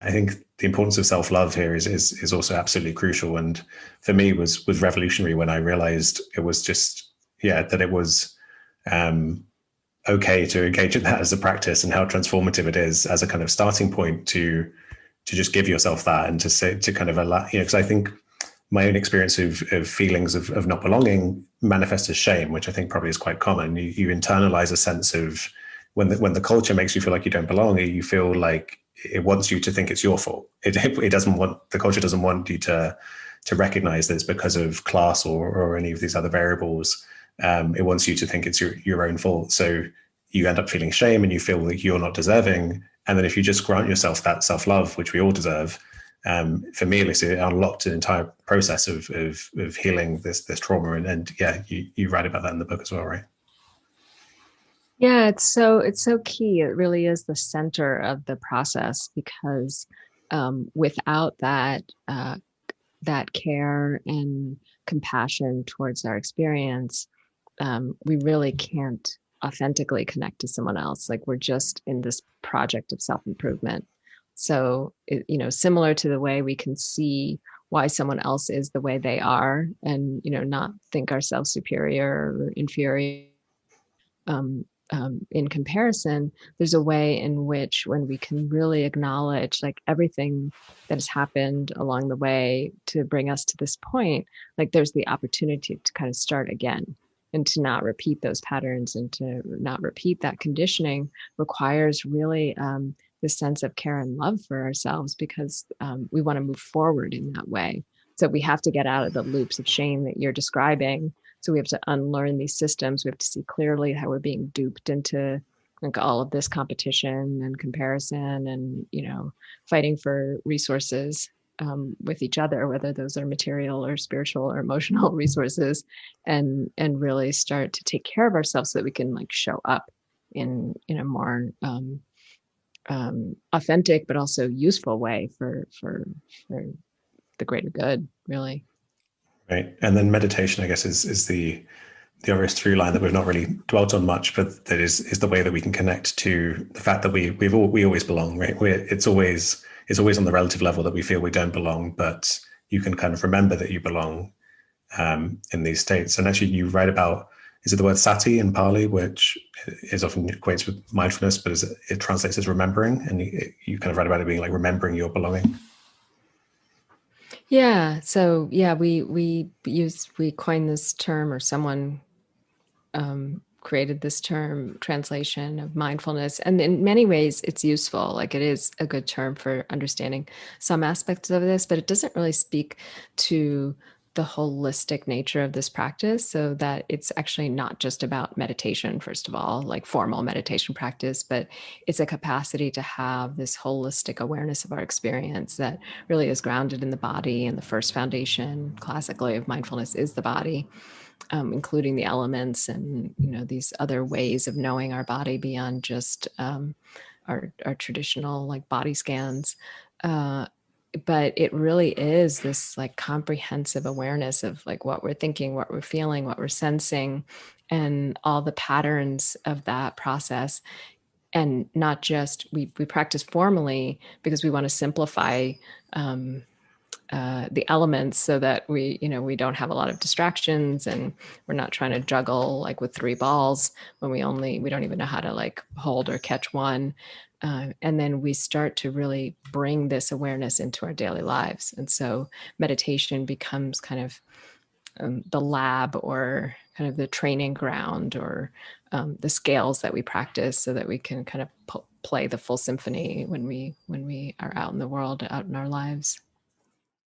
I think the importance of self-love here is also absolutely crucial. And for me was revolutionary when I realized it was just, yeah, that it was okay to engage in that as a practice, and how transformative it is as a kind of starting point to just give yourself that, and to say, to kind of allow, because I think my own experience of feelings of not belonging manifests as shame, which I think probably is quite common. You internalize a sense of, when the culture makes you feel like you don't belong, you feel like it wants you to think it's your fault. It doesn't want, the culture doesn't want you to recognize that it's because of class or any of these other variables. It wants you to think it's your own fault. So you end up feeling shame, and you feel like you're not deserving. And then if you just grant yourself that self-love, which we all deserve, for me at least, it unlocked an entire process of healing this trauma. And yeah, you write about that in the book as well, right? Yeah, it's so key. It really is the center of the process, because without that care and compassion towards our experience, we really can't authentically connect to someone else. Like, we're just in this project of self-improvement. So, similar to the way we can see why someone else is the way they are, and, not think ourselves superior or inferior. In comparison, there's a way in which, when we can really acknowledge like everything that has happened along the way to bring us to this point, like there's the opportunity to kind of start again, and to not repeat those patterns, and to not repeat that conditioning requires really this sense of care and love for ourselves, because we want to move forward in that way. So we have to get out of the loops of shame that you're describing. So we have to unlearn these systems. We have to see clearly how we're being duped into like all of this competition and comparison, and fighting for resources with each other, whether those are material or spiritual or emotional resources, and really start to take care of ourselves so that we can like show up in a more authentic but also useful way for the greater good, really. Right. And then meditation, I guess, is the obvious through line that we've not really dwelt on much, but that is the way that we can connect to the fact that we always belong, right? It's always on the relative level that we feel we don't belong, but you can kind of remember that you belong in these states. And actually, you write about, is it the word sati in Pali, which is often equates with mindfulness, but it translates as remembering, and you kind of write about it being like remembering your belonging. Yeah. So yeah, we coined this term, or someone created this term, translation of mindfulness. And in many ways, it's useful. Like, it is a good term for understanding some aspects of this, but it doesn't really speak to the holistic nature of this practice. So that it's actually not just about meditation, first of all, like formal meditation practice, but it's a capacity to have this holistic awareness of our experience that really is grounded in the body. And the first foundation, classically, of mindfulness is the body, including the elements, and these other ways of knowing our body beyond just our traditional like body scans. But it really is this like comprehensive awareness of like what we're thinking, what we're feeling, what we're sensing, and all the patterns of that process. And not just, we practice formally because we want to simplify the elements, so that we don't have a lot of distractions, and we're not trying to juggle like with three balls when we don't even know how to like hold or catch one. And then we start to really bring this awareness into our daily lives. And so meditation becomes kind of the lab, or kind of the training ground, or the scales that we practice, so that we can kind of play the full symphony when we are out in the world, out in our lives.